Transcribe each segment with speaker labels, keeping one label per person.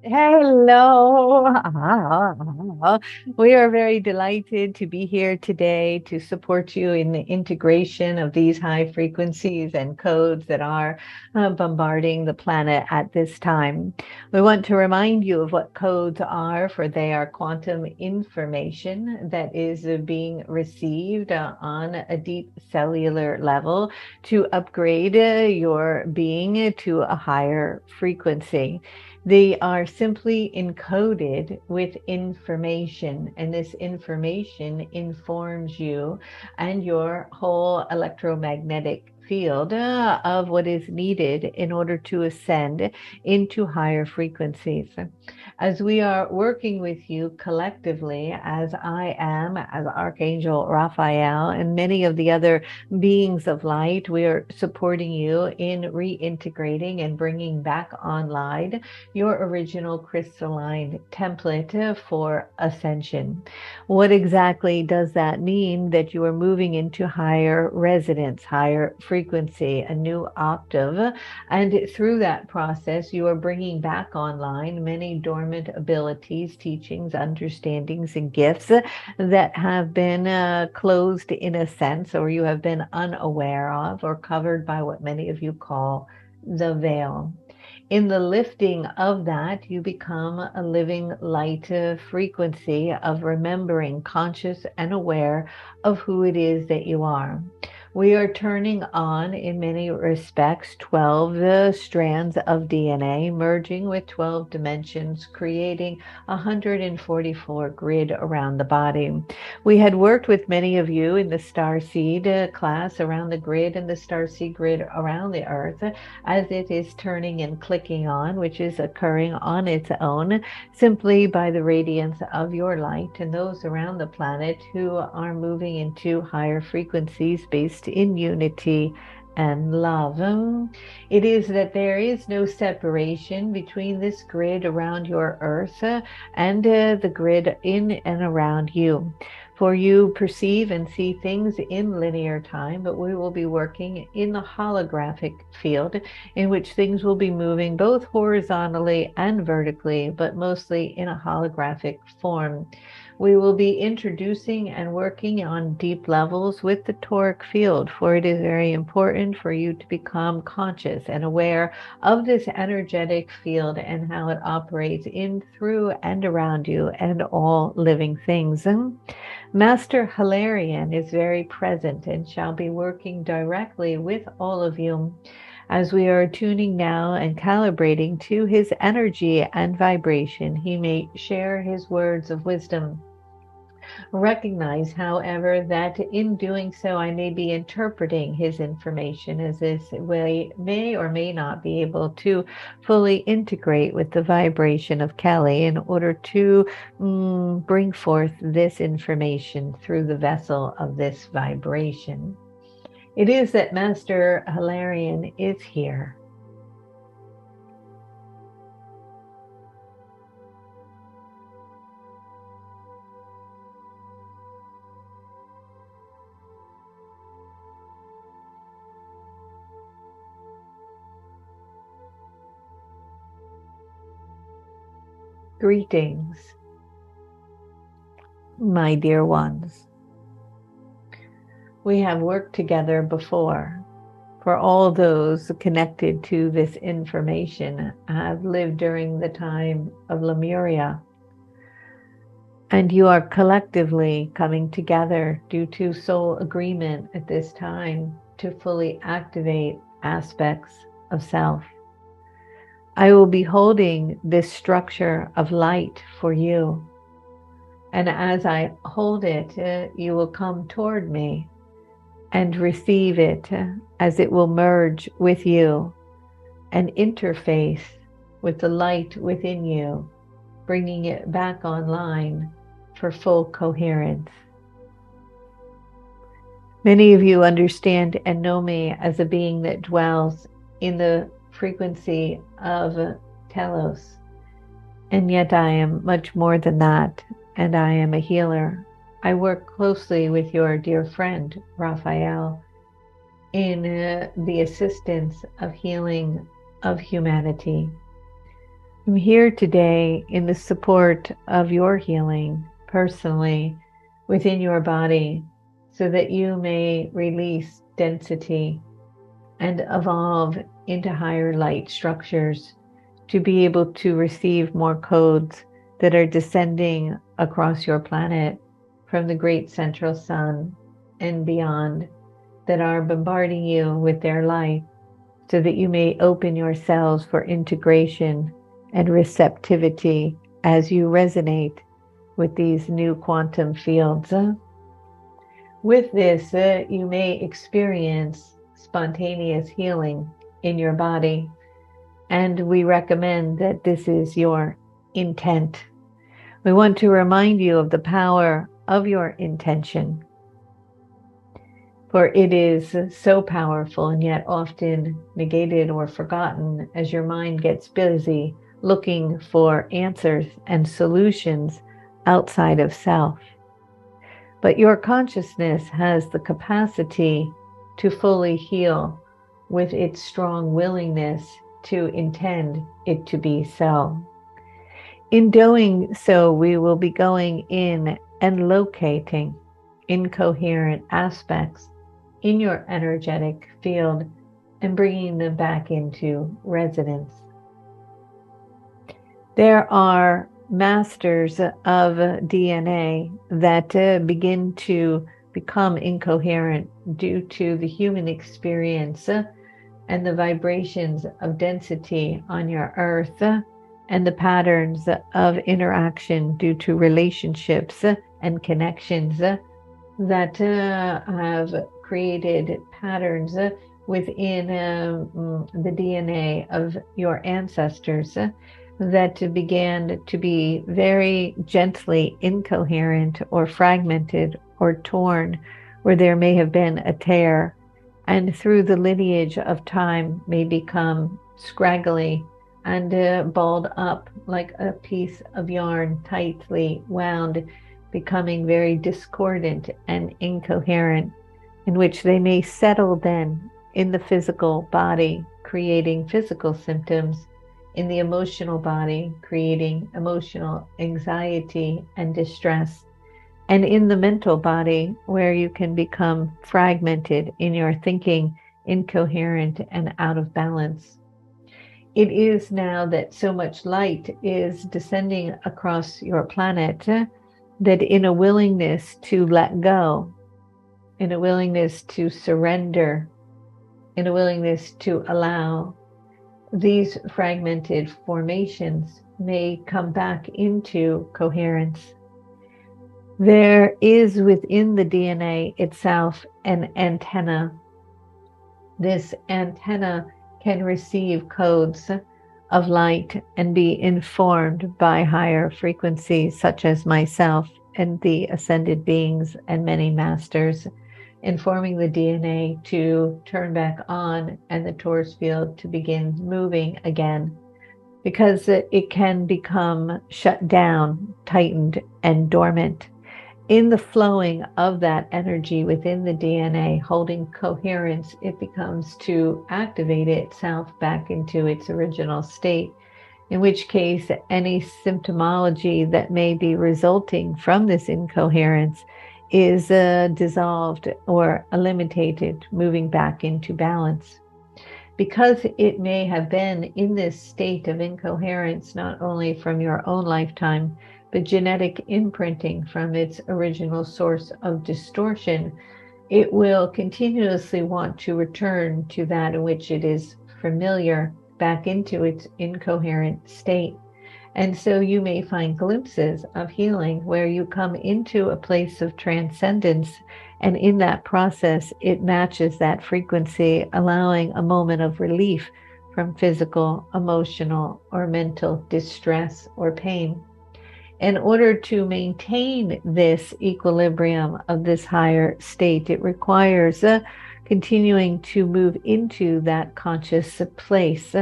Speaker 1: Hello. We are very delighted to be here today to support you in the integration of these high frequencies and codes that are bombarding the planet at this time. We want to remind you of what codes are, for they are quantum information that is being received on a deep cellular level to upgrade your being to a higher frequency. They are simply encoded with information, and this information informs you and your whole electromagnetic field of what is needed in order to ascend into higher frequencies. As we are working with you collectively, as I am, as Archangel Raphael, and many of the other beings of light, we are supporting you in reintegrating and bringing back online your original crystalline template for ascension. What exactly does that mean? That you are moving into higher resonance, higher frequency, a new octave. And through that process, you are bringing back online many dormant abilities, teachings, understandings, and gifts that have been closed in a sense, or you have been unaware of, or covered by what many of you call the veil. In the lifting of that, you become a living light frequency of remembering, conscious and aware of who it is that you are. We are turning on, in many respects, 12 strands of DNA, merging with 12 dimensions, creating 144 grid around the body. We had worked with many of you in the Starseed class around the grid and the Starseed grid around the Earth, as it is turning and clicking on, which is occurring on its own, simply by the radiance of your light and those around the planet who are moving into higher frequencies based in unity and love. It is that there is no separation between this grid around your earth and the grid in and around you. For you perceive and see things in linear time, but we will be working in the holographic field, in which things will be moving both horizontally and vertically, but mostly in a holographic form. We will be introducing and working on deep levels with the toric field, for it is very important for you to become conscious and aware of this energetic field and how it operates in, through, and around you and all living things. Master Hilarion is very present and shall be working directly with all of you as we are tuning now and calibrating to his energy and vibration. He may share his words of wisdom. Recognize, however, that in doing so, I may be interpreting his information as this way may or may not be able to fully integrate with the vibration of Kelly in order to bring forth this information through the vessel of this vibration. It is that Master Hilarion is here. Greetings, my dear ones. We have worked together before. For all those connected to this information have lived during the time of Lemuria. And you are collectively coming together due to soul agreement at this time to fully activate aspects of self. I will be holding this structure of light for you. And as I hold it, you will come toward me and receive it as it will merge with you and interface with the light within you, bringing it back online for full coherence. Many of you understand and know me as a being that dwells in the frequency of Telos, and yet I am much more than that, and I am a healer. I work closely with your dear friend, Raphael, in the assistance of healing of humanity. I'm here today in the support of your healing personally within your body so that you may release density and evolve into higher light structures to be able to receive more codes that are descending across your planet from the great central sun and beyond, that are bombarding you with their light so that you may open yourselves for integration and receptivity as you resonate with these new quantum fields. With this, you may experience spontaneous healing in your body, and we recommend that this is your intent. We want to remind you of the power of your intention, for it is so powerful and yet often negated or forgotten as your mind gets busy looking for answers and solutions outside of self. But your consciousness has the capacity to fully heal with its strong willingness to intend it to be so. In doing so, we will be going in and locating incoherent aspects in your energetic field and bringing them back into resonance. There are masters of DNA that begin to become incoherent due to the human experience and the vibrations of density on your earth and the patterns of interaction due to relationships and connections that have created patterns within the DNA of your ancestors that began to be very gently incoherent or fragmented or torn, where there may have been a tear, and through the lineage of time may become scraggly and balled up like a piece of yarn tightly wound, becoming very discordant and incoherent, in which they may settle then in the physical body, creating physical symptoms, in the emotional body, creating emotional anxiety and distress, and in the mental body, where you can become fragmented in your thinking, incoherent and out of balance. It is now that so much light is descending across your planet that in a willingness to let go, in a willingness to surrender, in a willingness to allow, these fragmented formations may come back into coherence. There is within the DNA itself an antenna. This antenna can receive codes of light and be informed by higher frequencies such as myself and the ascended beings and many masters, informing the DNA to turn back on and the torus field to begin moving again, because it can become shut down, tightened, and dormant. In the flowing of that energy within the DNA, holding coherence, it becomes to activate itself back into its original state, in which case any symptomology that may be resulting from this incoherence is dissolved or eliminated, moving back into balance. Because it may have been in this state of incoherence, not only from your own lifetime, but genetic imprinting from its original source of distortion, it will continuously want to return to that in which it is familiar, back into its incoherent state. And so you may find glimpses of healing where you come into a place of transcendence, and in that process, it matches that frequency, allowing a moment of relief from physical, emotional, or mental distress or pain. In order to maintain this equilibrium of this higher state, it requires continuing to move into that conscious place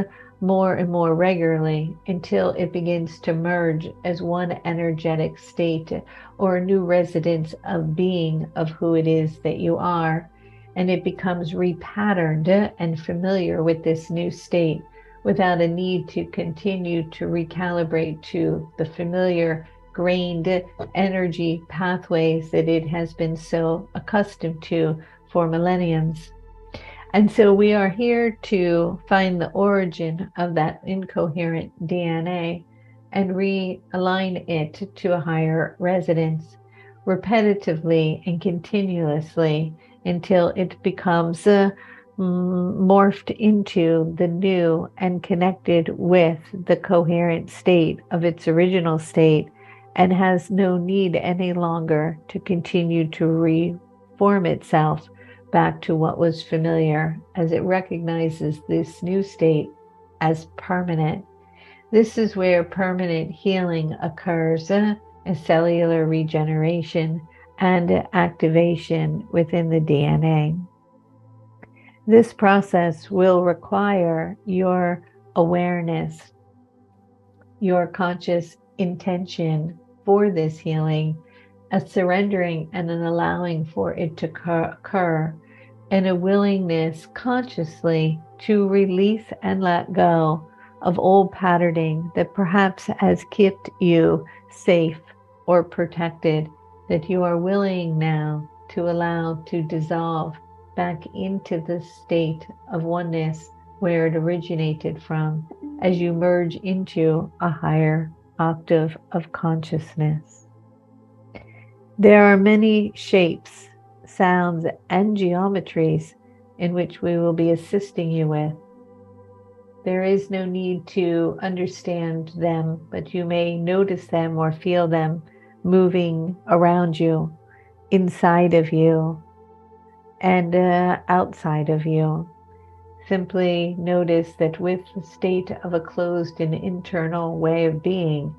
Speaker 1: more and more regularly until it begins to merge as one energetic state or a new residence of being of who it is that you are. And it becomes repatterned and familiar with this new state, without a need to continue to recalibrate to the familiar grained energy pathways that it has been so accustomed to for millenniums. And so we are here to find the origin of that incoherent DNA and realign it to a higher resonance repetitively and continuously until it becomes morphed into the new and connected with the coherent state of its original state, and has no need any longer to continue to reform itself back to what was familiar, as it recognizes this new state as permanent. This is where permanent healing occurs, a cellular regeneration and activation within the DNA. This process will require your awareness, your conscious intention for this healing, a surrendering and an allowing for it to occur, and a willingness consciously to release and let go of old patterning that perhaps has kept you safe or protected, that you are willing now to allow to dissolve back into the state of oneness where it originated from, as you merge into a higher octave of consciousness. There are many shapes, sounds, and geometries in which we will be assisting you with. There is no need to understand them, but you may notice them or feel them moving around you, inside of you, and outside of you. Simply notice that with the state of a closed and internal way of being,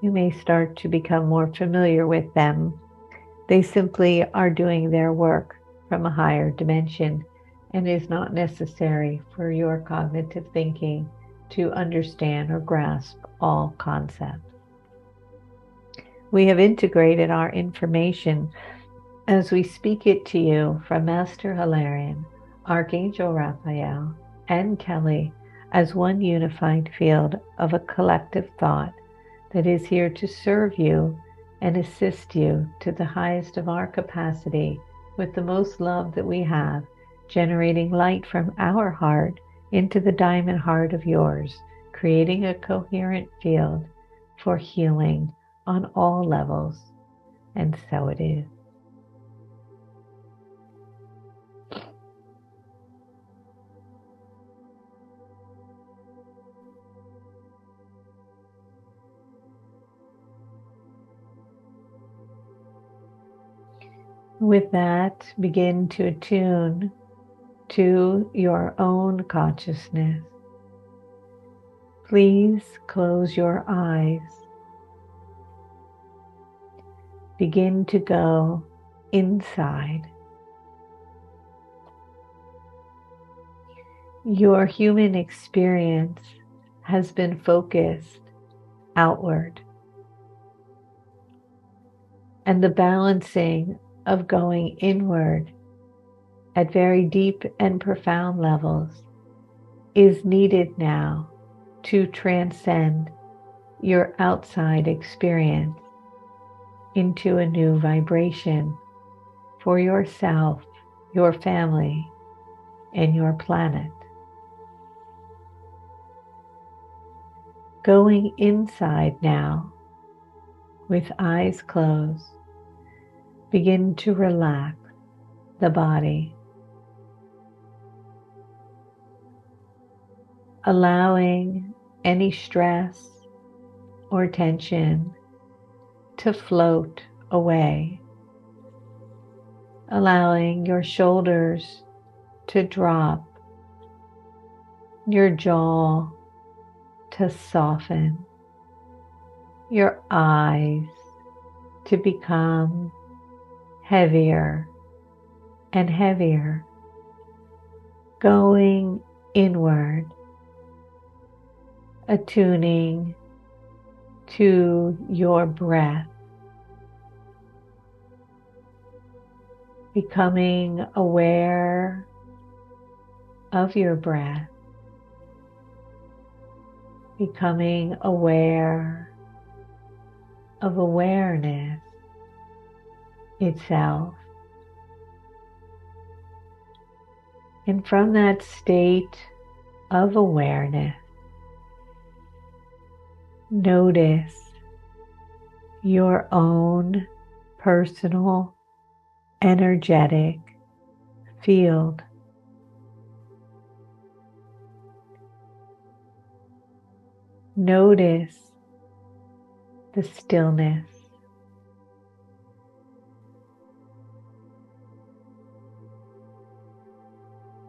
Speaker 1: you may start to become more familiar with them. They simply are doing their work from a higher dimension, and is not necessary for your cognitive thinking to understand or grasp all concepts. We have integrated our information as we speak it to you from Master Hilarion, Archangel Raphael, and Kelly as one unified field of a collective thought that is here to serve you and assist you to the highest of our capacity with the most love that we have, generating light from our heart into the diamond heart of yours, creating a coherent field for healing on all levels. And so it is. With that, begin to attune to your own consciousness. Please close your eyes. Begin to go inside. Your human experience has been focused outward, and the balancing of going inward at very deep and profound levels is needed now to transcend your outside experience into a new vibration for yourself, your family, and your planet. Going inside now, with eyes closed, begin to relax the body, allowing any stress or tension to float away, allowing your shoulders to drop, your jaw to soften, your eyes to become heavier and heavier, going inward, attuning to your breath, becoming aware of your breath, becoming aware of awareness itself. And from that state of awareness, notice your own personal energetic field. Notice the stillness.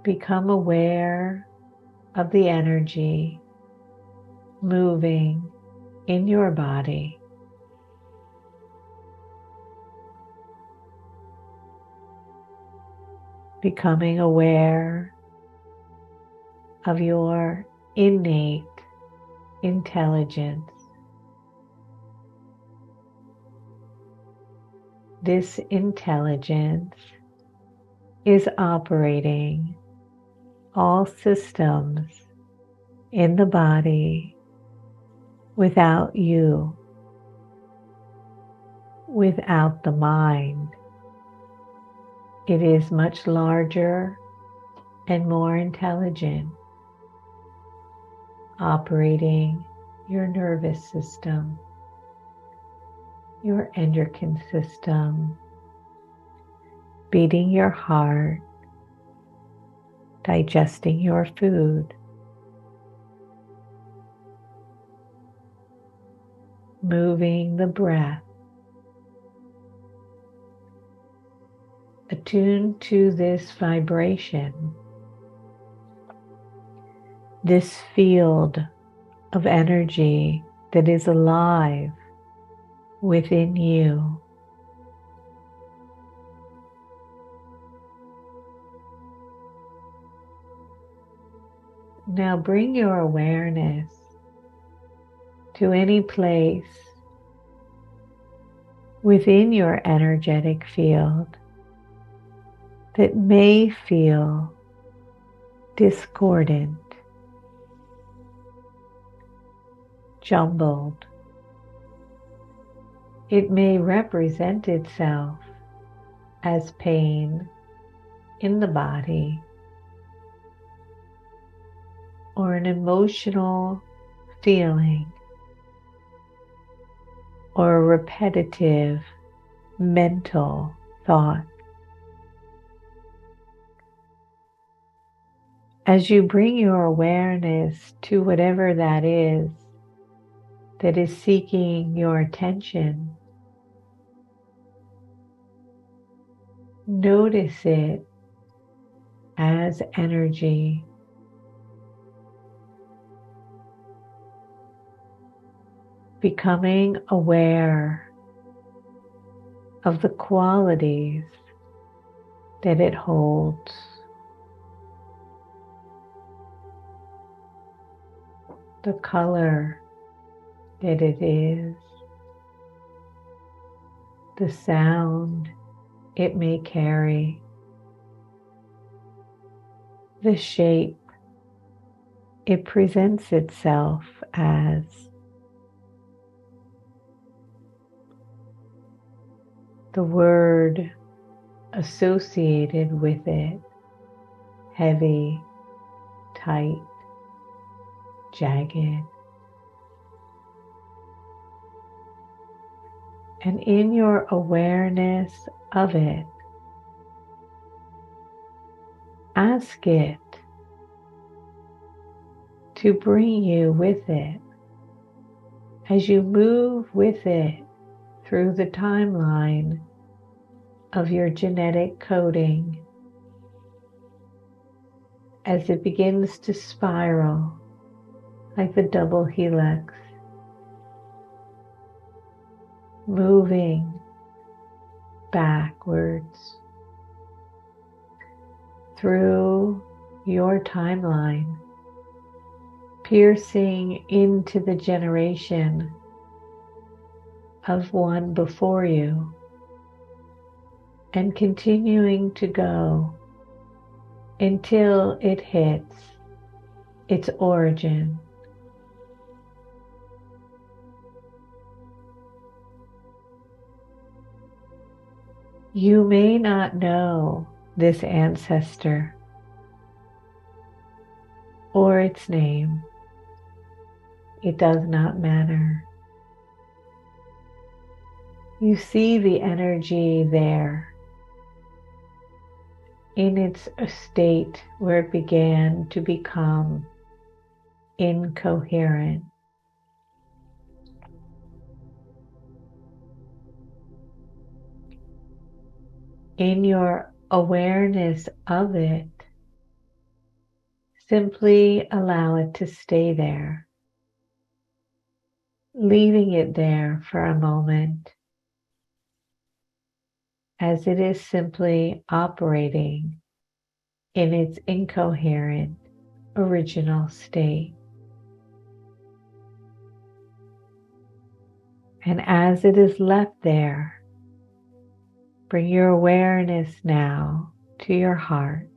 Speaker 1: Become aware of the energy moving in your body. Becoming aware of your innate intelligence. This intelligence is operating all systems in the body without you, without the mind. It is much larger and more intelligent, operating your nervous system, your endocrine system, beating your heart, digesting your food, moving the breath. Attune to this vibration, this field of energy that is alive within you. Now bring your awareness to any place within your energetic field that may feel discordant, jumbled. It may represent itself as pain in the body or an emotional feeling or a repetitive mental thought. As you bring your awareness to whatever that is seeking your attention, notice it as energy. Becoming aware of the qualities that it holds. The color that it is, the sound it may carry, the shape it presents itself as. The word associated with it, heavy, tight, jagged. And in your awareness of it, ask it to bring you with it as you move with it through the timeline of your genetic coding, as it begins to spiral like the double helix, moving backwards through your timeline, piercing into the generation of one before you, and continuing to go until it hits its origin, You may not know this ancestor or its name. It does not matter. You see the energy there in its state where it began to become incoherent. In your awareness of it, simply allow it to stay there, leaving it there for a moment as it is simply operating in its incoherent original state. And as it is left there, bring your awareness now to your heart,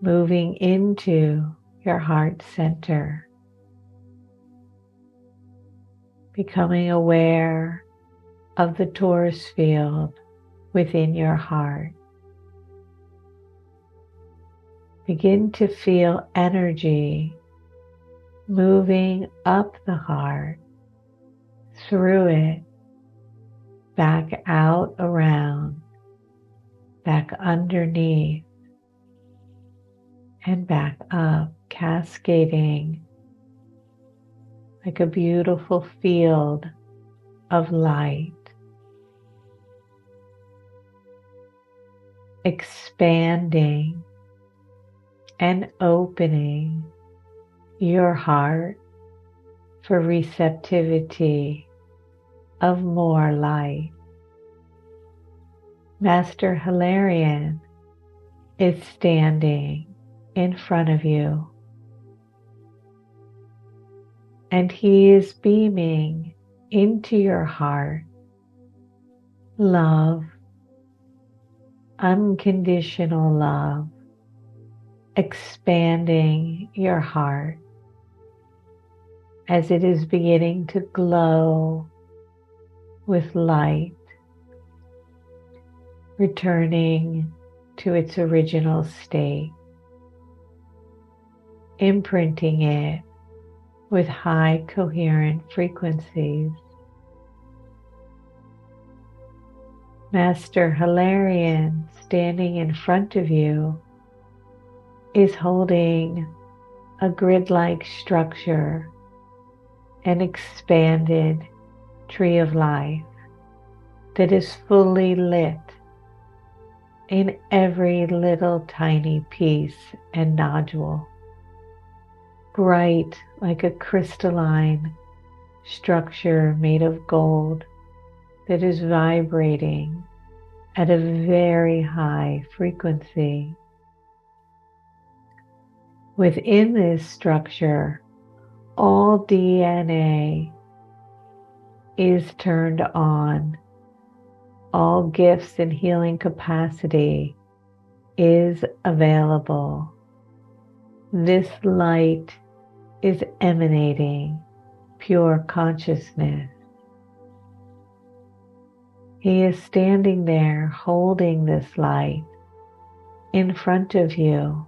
Speaker 1: moving into your heart center, becoming aware of the torus field within your heart. Begin to feel energy moving up the heart, through it, back out around, back underneath, and back up, cascading like a beautiful field of light, expanding and opening your heart for receptivity of more light. Master Hilarion is standing in front of you, and he is beaming into your heart love, unconditional love, expanding your heart as it is beginning to glow with light, returning to its original state, imprinting it with high coherent frequencies. Master Hilarion, standing in front of you, is holding a grid-like structure, an expanded tree of life that is fully lit in every little tiny piece and nodule, bright like a crystalline structure made of gold that is vibrating at a very high frequency. Within this structure, all DNA is turned on. All gifts and healing capacity is available. This light is emanating pure consciousness. He is standing there holding this light in front of you,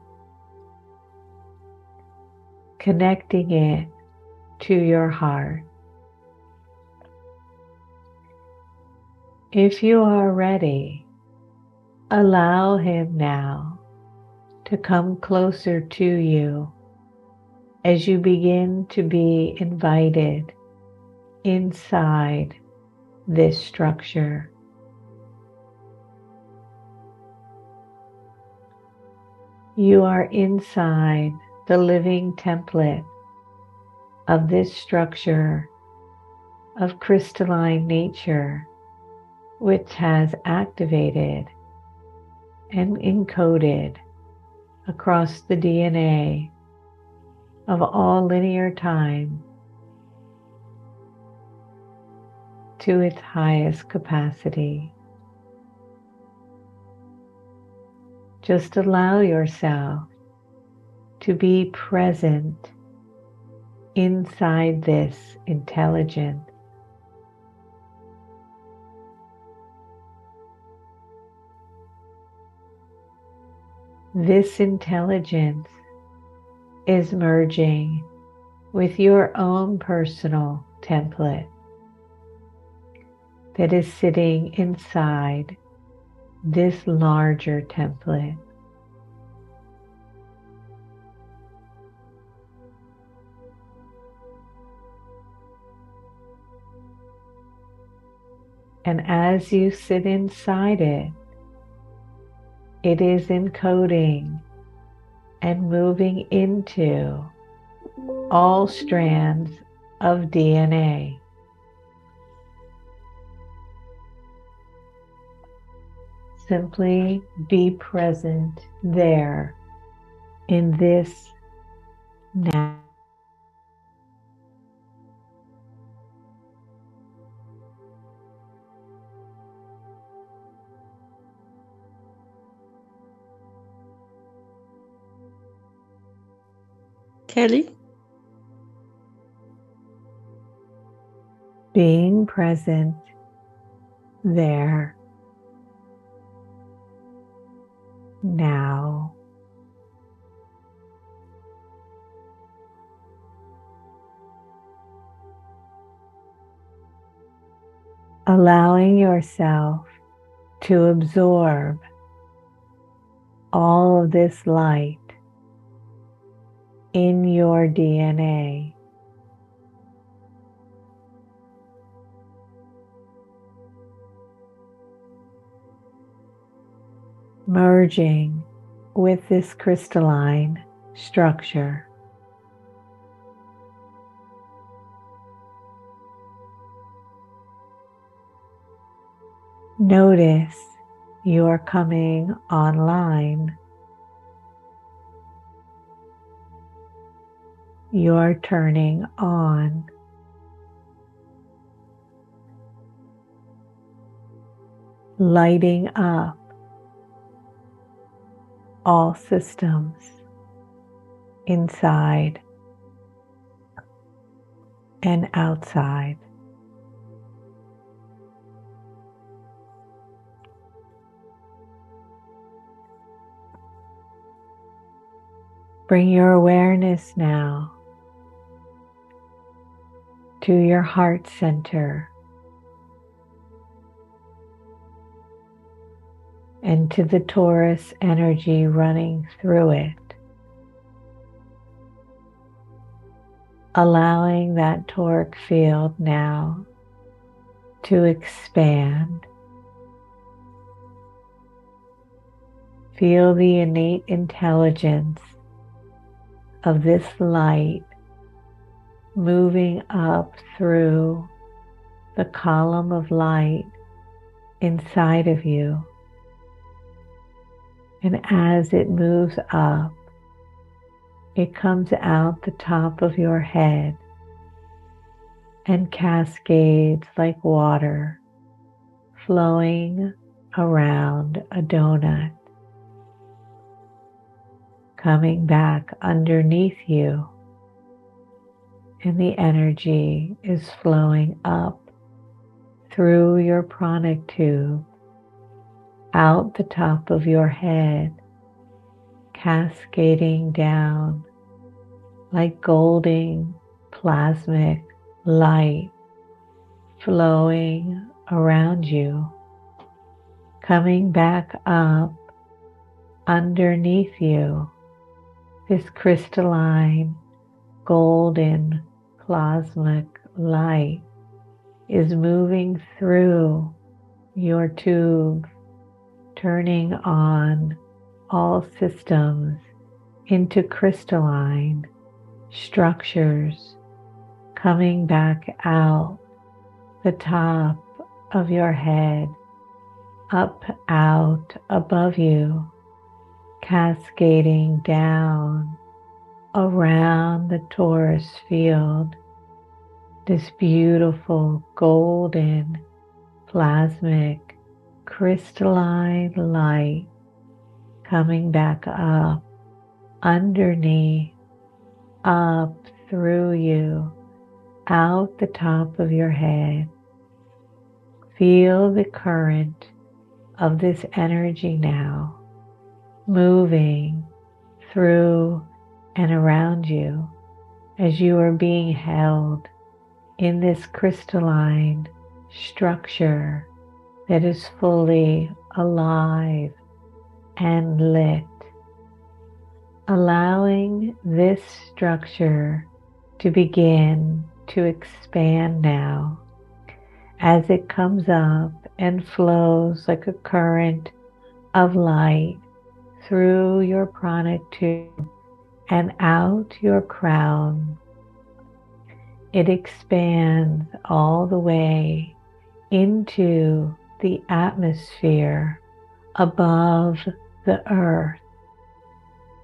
Speaker 1: connecting it to your heart. If you are ready, allow him now to come closer to you as you begin to be invited inside this structure. You are inside the living template of this structure of crystalline nature, which has activated and encoded across the DNA of all linear time to its highest capacity. Just allow yourself to be present inside this intelligent, This intelligence is merging with your own personal template that is sitting inside this larger template. And as you sit inside it, it is encoding and moving into all strands of DNA. Simply be present there in this now.
Speaker 2: Kelly?
Speaker 1: Being present there now. Allowing yourself to absorb all of this light in your DNA. Merging with this crystalline structure. Notice you're coming online. You're turning on. Lighting up all systems inside and outside. Bring your awareness now to your heart center and to the Taurus energy running through it. Allowing that toric field now to expand. Feel the innate intelligence of this light moving up through the column of light inside of you. And as it moves up, it comes out the top of your head and cascades like water flowing around a donut, coming back underneath you, and the energy is flowing up through your pranic tube, out the top of your head, cascading down like golden plasmic light flowing around you, coming back up underneath you. This crystalline golden plasmic light is moving through your tube, turning on all systems into crystalline structures, coming back out the top of your head, up out above you, cascading down around the Taurus field, this beautiful golden plasmic crystalline light coming back up underneath, up through you, out the top of your head. Feel the current of this energy now moving through and around you as you are being held in this crystalline structure that is fully alive and lit, allowing this structure to begin to expand now as it comes up and flows like a current of light through your pranic tube and out your crown. It expands all the way into the atmosphere above the earth,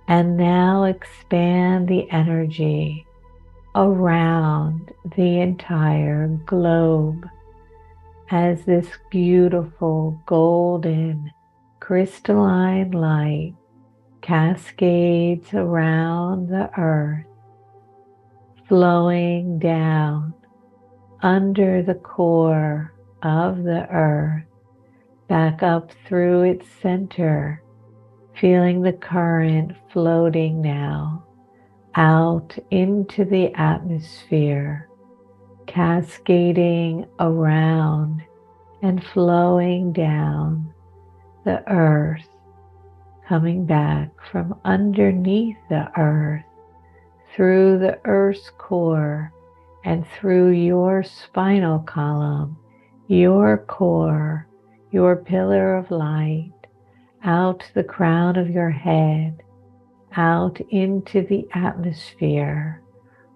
Speaker 1: and now expand the energy around the entire globe as this beautiful golden crystalline light cascades around the earth, flowing down under the core of the earth, back up through its center, feeling the current floating now out into the atmosphere, cascading around and flowing down the earth, coming back from underneath the earth, through the earth's core and through your spinal column, your core, your pillar of light, out the crown of your head, out into the atmosphere,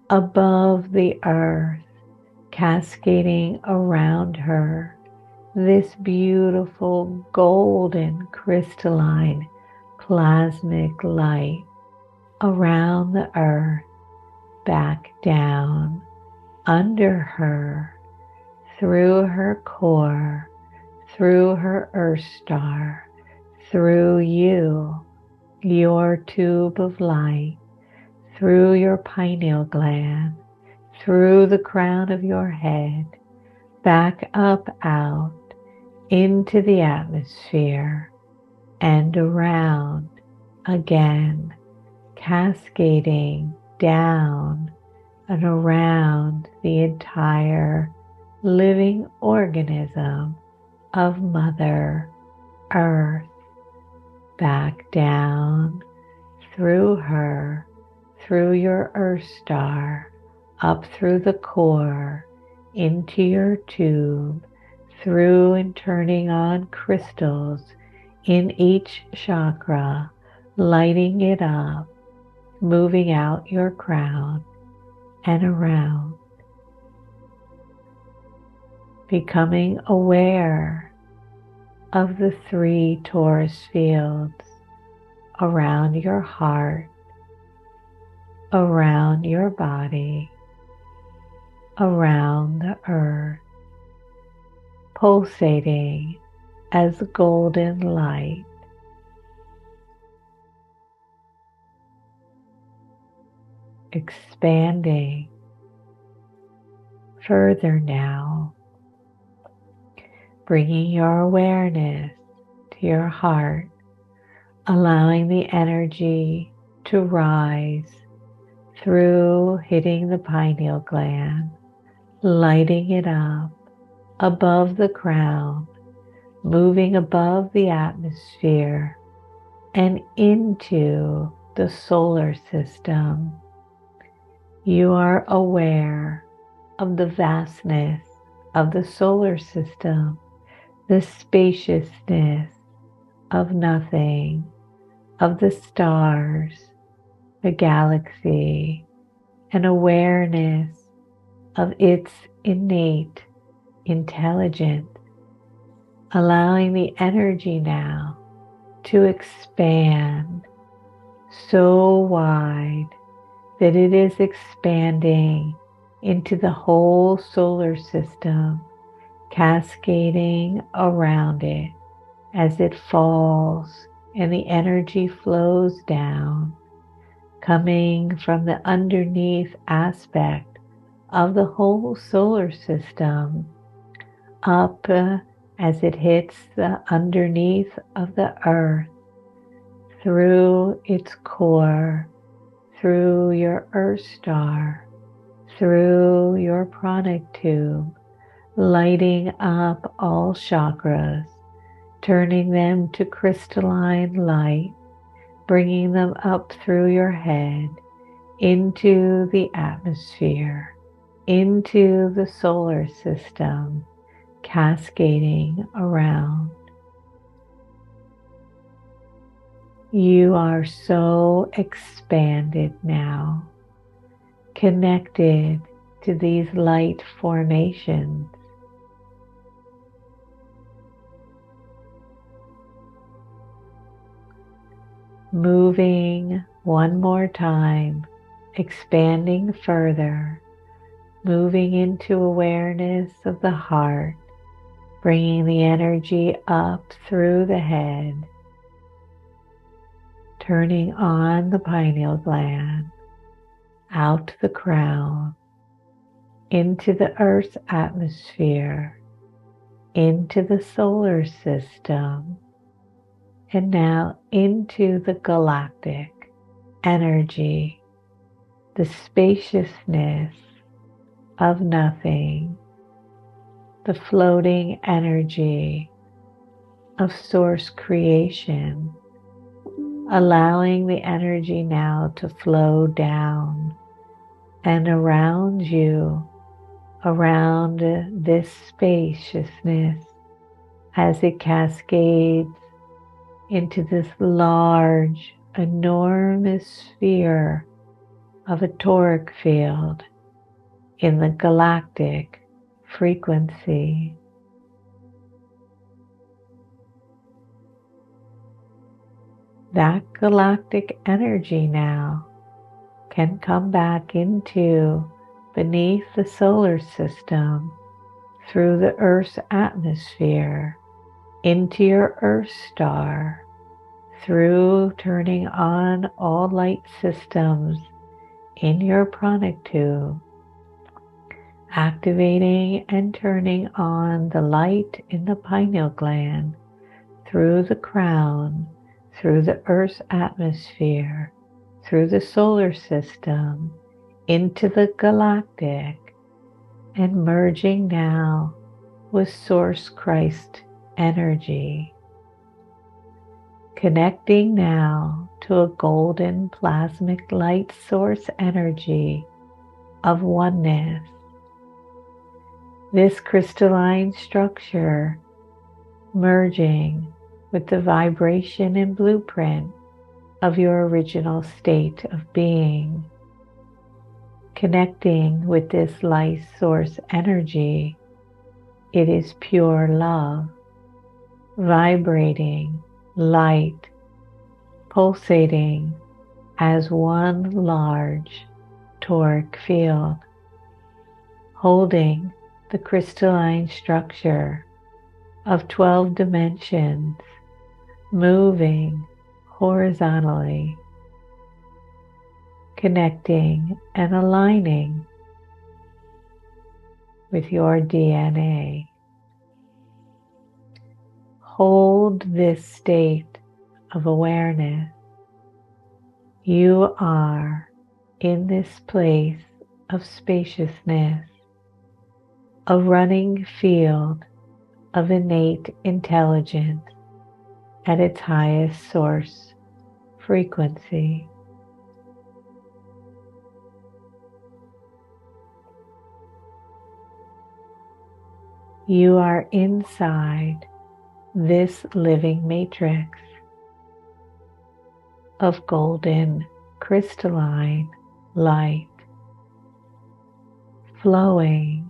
Speaker 1: above the earth, cascading around her, this beautiful golden crystalline plasmic light around the earth, back down under her, through her core, through her earth star, through you, your tube of light, through your pineal gland, through the crown of your head, back up out into the atmosphere and around again, cascading down and around the entire living organism of Mother Earth, back down through her, through your earth star, up through the core, into your tube, through and turning on crystals in each chakra, lighting it up, moving out your crown and around, becoming aware of the 3 torus fields around your heart, around your body, around the earth, pulsating as golden light. Expanding further now, bringing your awareness to your heart, allowing the energy to rise through, hitting the pineal gland, lighting it up above the crown, moving above the atmosphere and into the solar system. You are aware of the vastness of the solar system, the spaciousness of nothing, of the stars, the galaxy, and awareness of its innate intelligence, allowing the energy now to expand so wide that it is expanding into the whole solar system, cascading around it as it falls and the energy flows down, coming from the underneath aspect of the whole solar system, up as it hits the underneath of the earth, through its core, through your earth star, through your pranic tube, lighting up all chakras, turning them to crystalline light, bringing them up through your head, into the atmosphere, into the solar system, cascading around. You are so expanded now, connected to these light formations. Moving one more time, expanding further, moving into awareness of the heart, bringing the energy up through the head, turning on the pineal gland, out the crown, into the Earth's atmosphere, into the solar system, and now into the galactic energy, the spaciousness of nothing, the floating energy of source creation, allowing the energy now to flow down and around you, around this spaciousness as it cascades into this large, enormous sphere of a toric field in the galactic frequency. That galactic energy now can come back into beneath the solar system through the Earth's atmosphere into your Earth star, through turning on all light systems in your pranic tube, activating and turning on the light in the pineal gland, through the crown, through the Earth's atmosphere, through the solar system, into the galactic, and merging now with Source Christ energy. Connecting now to a golden plasmic light source energy of oneness. This crystalline structure merging with the vibration and blueprint of your original state of being. Connecting with this light source energy, it is pure love, vibrating light, pulsating as one large toric field, holding the crystalline structure of 12 dimensions, moving horizontally, connecting and aligning with your DNA. Hold this state of awareness. You are in this place of spaciousness, a running field of innate intelligence at its highest source frequency. You are inside this living matrix of golden crystalline light, flowing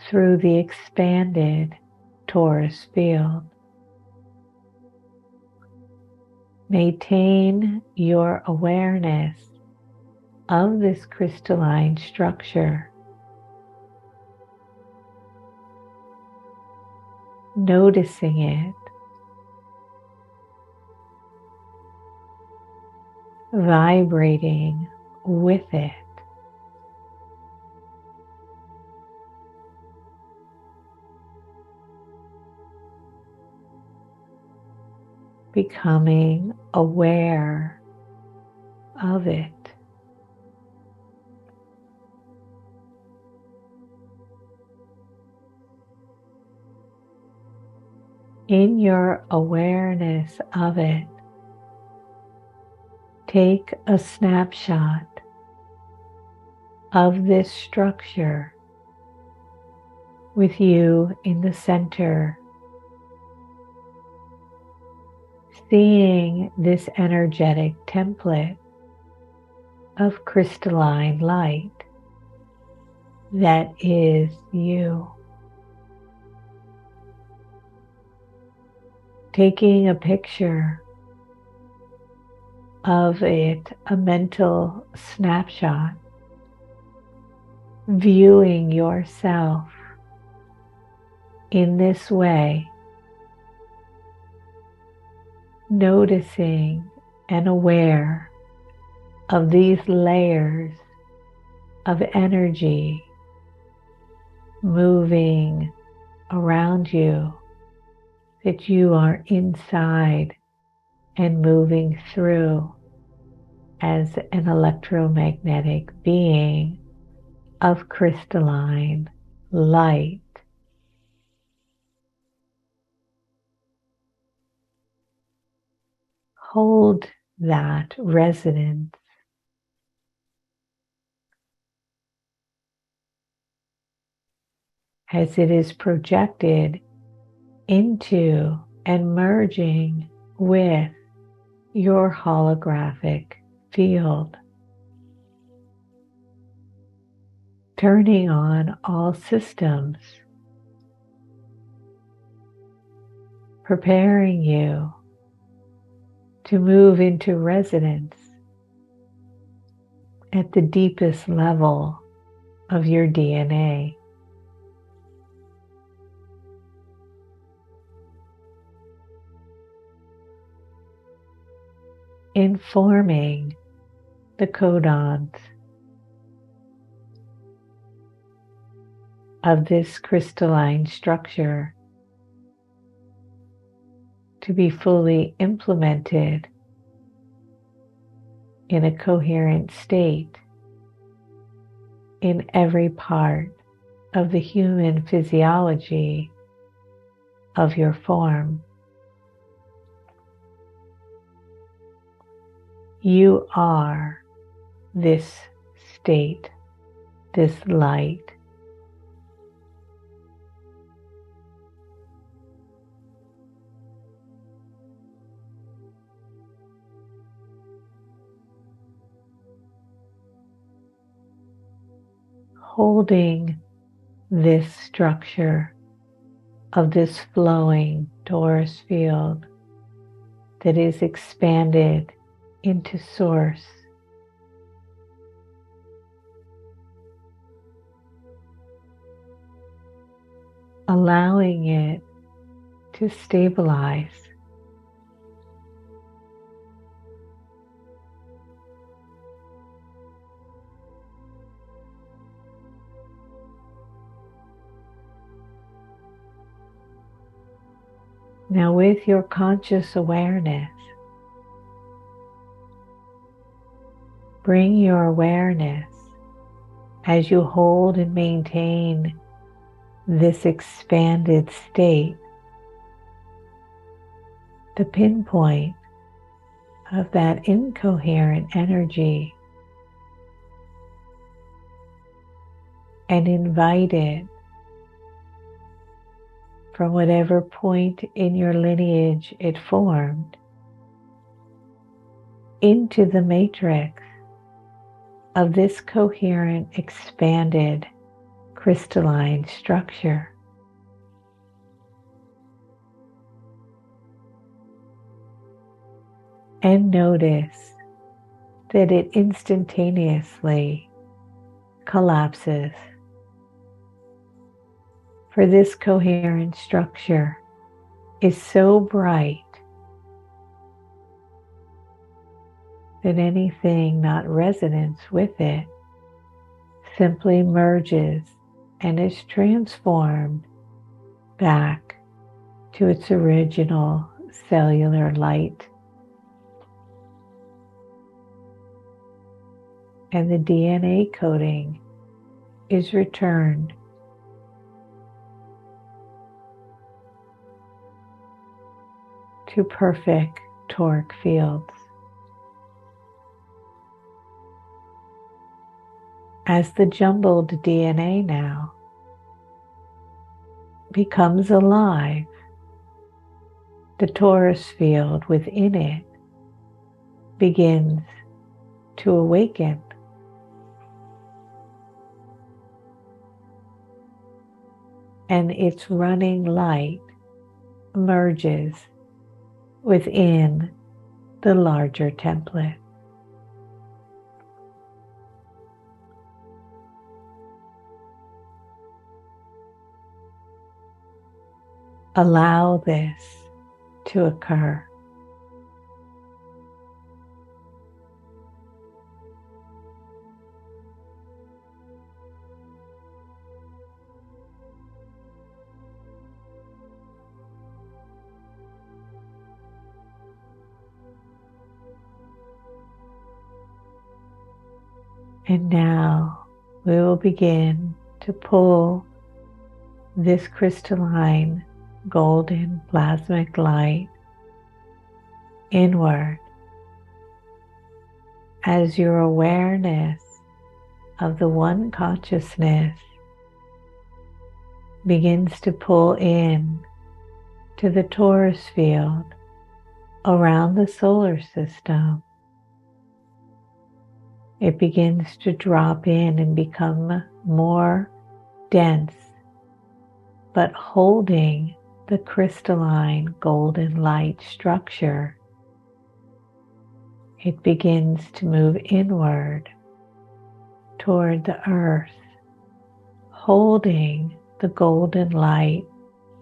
Speaker 1: through the expanded torus field. Maintain your awareness of this crystalline structure, noticing it, vibrating with it. becoming aware of it. In your awareness of it, take a snapshot of this structure with you in the center, seeing this energetic template of crystalline light that is you. Taking a picture of it, a mental snapshot, viewing yourself in this way, noticing and aware of these layers of energy moving around you, that you are inside and moving through as an electromagnetic being of crystalline light. Hold that resonance as it is projected into and merging with your holographic field, turning on all systems, preparing you to move into resonance at the deepest level of your DNA. Informing the codons of this crystalline structure to be fully implemented in a coherent state in every part of the human physiology of your form. You are this state, this light. Holding this structure of this flowing torus field that is expanded into source, allowing it to stabilize. Now, with your conscious awareness, bring your awareness as you hold and maintain this expanded state, the pinpoint of that incoherent energy, and invite it from whatever point in your lineage it formed into the matrix of this coherent, expanded, crystalline structure. And notice that it instantaneously collapses. For this coherent structure is so bright that anything not resonance with it simply merges and is transformed back to its original cellular light, and the DNA coding is returned to perfect toric fields. As the jumbled DNA now becomes alive, the torus field within it begins to awaken. And its running light emerges within the larger template. Allow this to occur. And now we will begin to pull this crystalline golden plasmic light inward as your awareness of the one consciousness begins to pull in to the torus field around the solar system. It begins to drop in and become more dense, but holding the crystalline golden light structure. It begins to move inward toward the earth, holding the golden light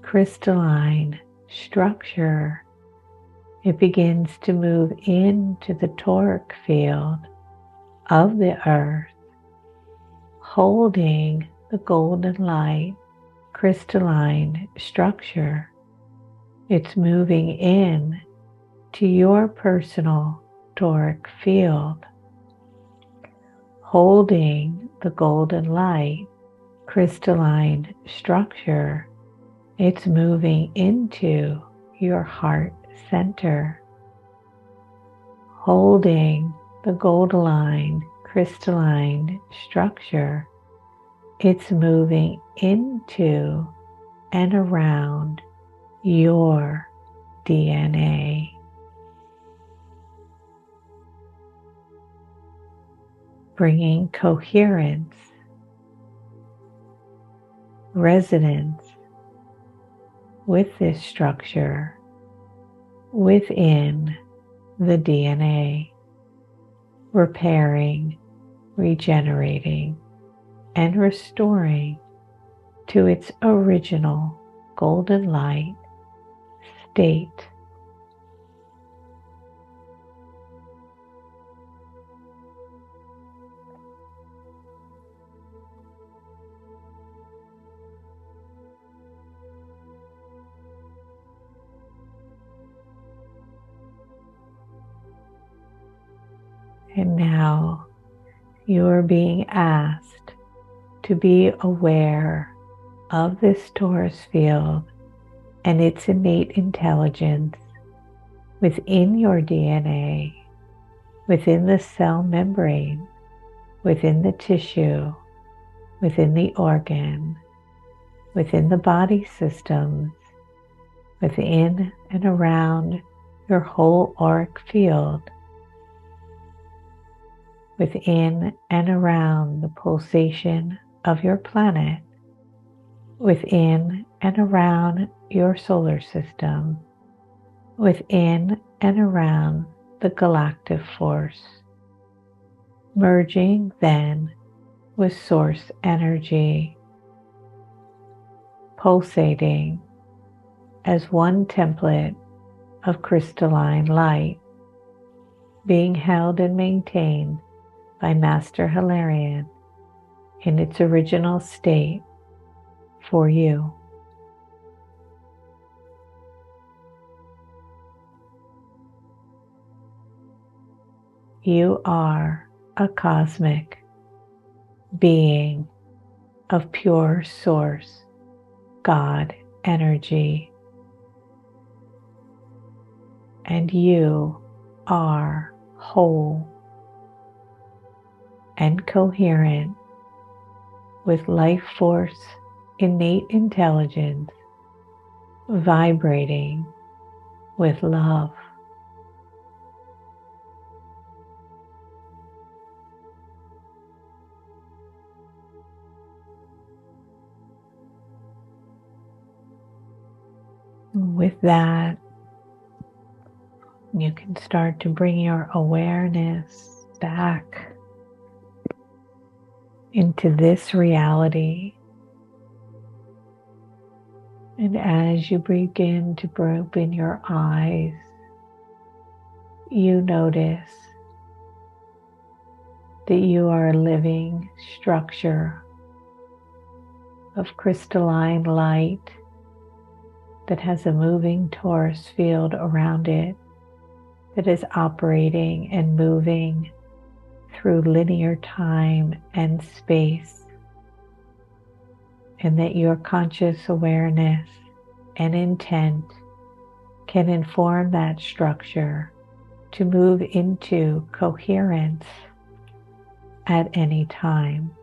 Speaker 1: crystalline structure. It begins to move into the toric field of the earth, holding the golden light crystalline structure. It's moving in to your personal toric field, holding the golden light crystalline structure. It's moving into your heart center, holding the golden crystalline structure. It's moving into and around your DNA. Bringing coherence, resonance with this structure within the DNA, repairing, regenerating, and restoring to its original golden light state. And now you are being asked to be aware of this torus field and its innate intelligence within your DNA, within the cell membrane, within the tissue, within the organ, within the body systems, within and around your whole auric field, within and around the pulsation of your planet, within and around your solar system, within and around the galactic force, merging then with source energy, pulsating as one template of crystalline light, being held and maintained by Master Hilarion in its original state for you. You are a cosmic being of pure source, God energy. And you are whole and coherent with life force, innate intelligence, vibrating with love. With that, you can start to bring your awareness back into this reality. And as you begin to open your eyes, you notice that you are a living structure of crystalline light that has a moving torus field around it that is operating and moving through linear time and space, and that your conscious awareness and intent can inform that structure to move into coherence at any time.